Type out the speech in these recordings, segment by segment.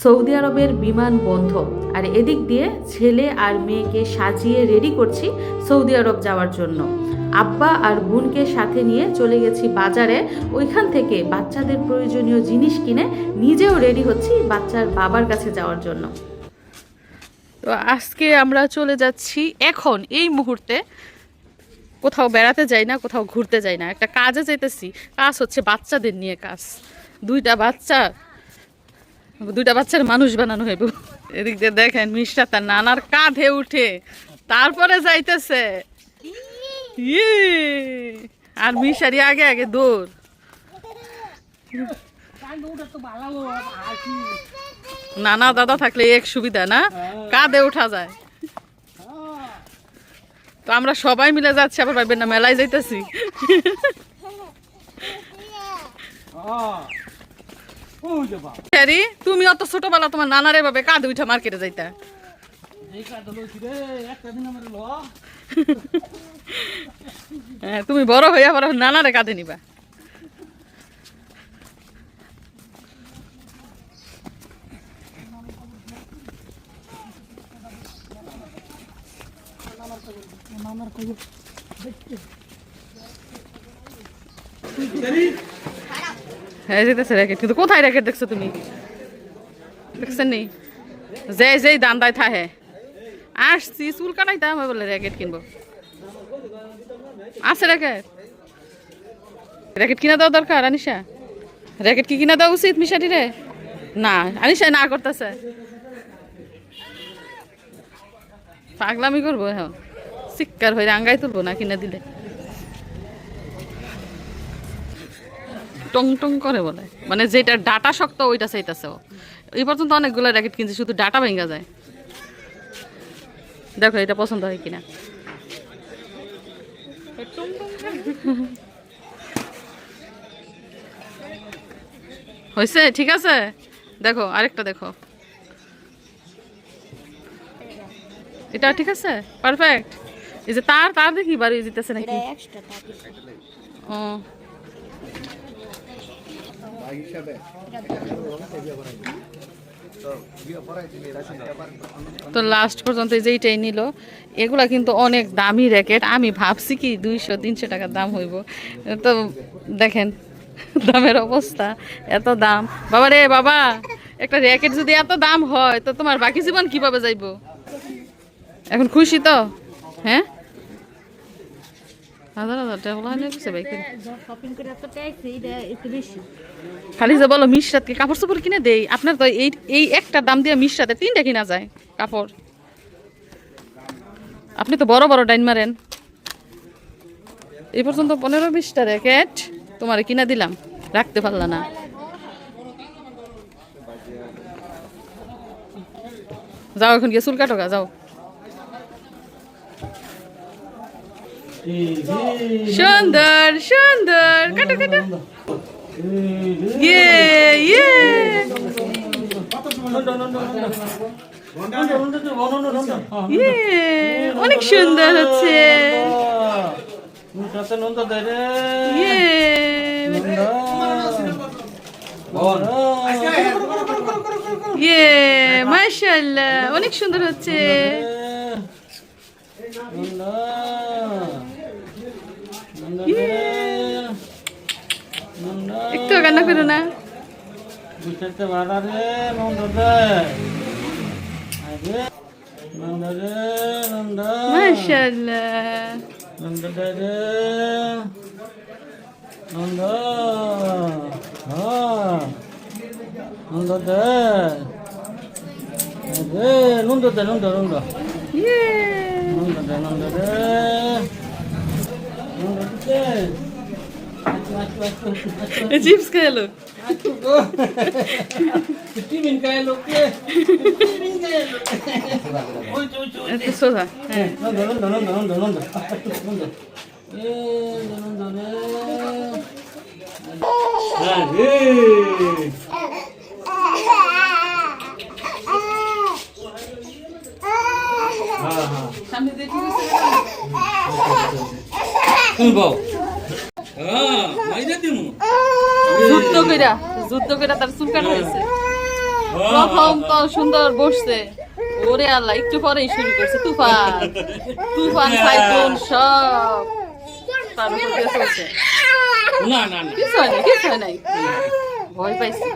Saudi আরবের বিমানবন্দর, আর এদিক দিয়ে ছেলে আর মেয়েকে সাজিয়ে রেডি করছি সৌদি আরব যাওয়ার জন্য। আব্বা আর বোনকে সাথে নিয়ে চলে গেছি বাজারে, ওইখান থেকে বাচ্চাদের প্রয়োজনীয় জিনিস কিনে নিজেও রেডি হচ্ছি বাচ্চার বাবার কাছে যাওয়ার জন্য। তো আজকে আমরা চলে যাচ্ছি এখন এই মুহূর্তে, কোথাও বেড়াতে যাই না, কোথাও ঘুরতে যাই না, একটা কাজে যাইতেছি। কাজ হচ্ছে বাচ্চাদের নিয়ে কাজ। দুইটা বাচ্চার মানুষ বানানো হইব। এদিক দিয়ে দেখেন মিষ্টা তার নানার কাঁধে উঠে তারপরে যাইতেছে। ইয়ে, আর মিশারি আগে আগে দৌড়। নানা দাদা থাকলে এক সুবিধা না, কাঁধে উঠা যায়। তো আমরা সবাই মিলে যাচ্ছি, আবার ভাববেন না মেলায় যাইতেছি। তুমি অত ছোটবেলা তোমার নানারে ভাবে কাঁধে উঠা মার্কেটে যাইতা। হ্যাঁ, তুমি বড় হইয়া আবার নানারে কাঁধে নিবা। হ্যাঁ যেতেছে র্যাকেট, কিন্তু কোথায় র্যাকেট দেখছো তুমি? দেখছেন নি যেই দান্দায় থাহে আসছি চুল কাটাইতাম, বলে র্যাকেট কিনবো। আছে র্যাকেট, র্যাকেট কিনা দেওয়া দরকার। আনিশা র্যাকেট কি কিনা দেওয়া উচিত মিশারি রে? না, আনিশা না করতেছে, পাগলামি করবো এখন, চিৎকার হয়ে আঙ্গাই তুলবো না কিনে দিলে। টং টং করে বলে, মানে যেটা ডাটা শক্ত ওইটা চাইতেছে ও। এই পর্যন্ত অনেকগুলো র্যাকেট কিনছে, শুধু ডাটা ভেঙে যায়। দেখো এটা পছন্দ হয় কিনা। হয়েছে, ঠিক আছে। দেখো আরেকটা দেখো, এটা ঠিক আছে, পারফেক্ট। এই যে তার দেখি বাড়ি যেতেছে নাকি। ও তো লাস্ট পর্যন্ত এই যে এইটাই নিল। এগুলা কিন্তু অনেক দামি র্যাকেট, আমি ভাবছি কি 200-300 টাকার দাম হইব। তো দেখেন দামের অবস্থা, এত দাম। বাবা রে বাবা, একটা র্যাকেট যদি এত দাম হয় তো তোমার বাকি জীবন কিভাবে যাইব? এখন খুশি তো? হ্যাঁ, 1000 টাকা খালি যে বলো মিশরাতকে কাপড় চোপড় কিনে দেই। আপনার তো এই একটা দাম দিয়ে মিশরাতে 3টা কিনা যায় কাপড়। আপনি তো বড় বড় ডাইন মারেন। এই পর্যন্ত 15-20টা র্যাকেট তোমার কিনা দিলাম, রাখতে পারলা না। যাও এখন গিয়ে চুল কাটো গা, যাও। সুন্দর সুন্দর কাটো কাটো। ইয়ে ইয়ে, অনেক সুন্দর হচ্ছে। ইয়ে মাশাআল্লাহ, অনেক সুন্দর হচ্ছে। একটু কান্না করো না। মাশাআল্লাহ, চিপস খেয়ে লো। সোজা হ্যাঁ। সামনে দেখি যুদ্ধ কইরা তার চুল কাটা হয়েছে। প্রথম তো সুন্দর বসছে, ওরে আল্লাহ একটু পরেই শুরু করছে তুফান, তুফান সাইক্লোন সব তার উপর দিয়ে চলছে। না না না কিছু হয় নাই, কিছু হয় নাই, ভয় পাইছে।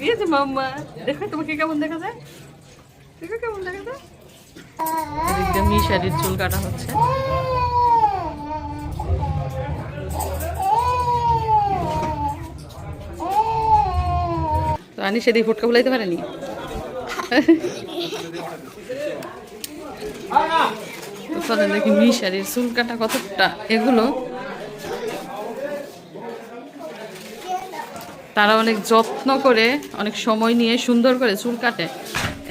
এই যে মাম্মা, দেখো তোমাকে কেমন দেখা যায়, দেখো কেমন দেখা যায়। একদম মিশারির চুল কাটা হচ্ছে। তো আনি সেদিকে ফুটকা ফুলাইতে পারেনি। তো চলেন দেখি মিশারির চুল কাটা কতটা। এগুলো তারা অনেক যত্ন করে, অনেক সময় নিয়ে সুন্দর করে চুল কাটে।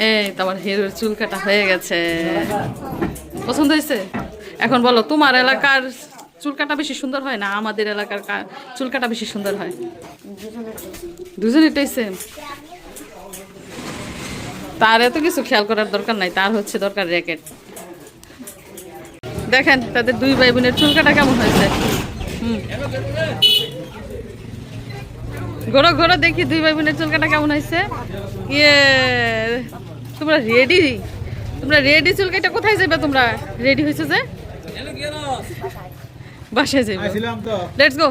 এই তোমার হিরোর চুল কাটা হয়ে গেছে, পছন্দ হয়েছে? এখন বলো, তোমার এলাকার চুল কাটা বেশি সুন্দর হয় না আমাদের এলাকার চুল কাটা বেশি সুন্দর হয়? দুজনেরটাই সেম। তার এত কিছু খেয়াল করার দরকার নাই, তার হচ্ছে দরকার র্যাকেট। দেখেন তাদের দুই ভাই বোনের চুল কাটা কেমন হয়েছে। ঘোরো ঘোরো দেখি দুই ভাই বোনের চুল কাটা কেমন হয়েছে। ইয়ে, তোমরা রেডি? তোমরা রেডি? চুল কাটা কোথায় যাবে তোমরা? রেডি হয়েছে যে বাসায় যাইবে। Let's go.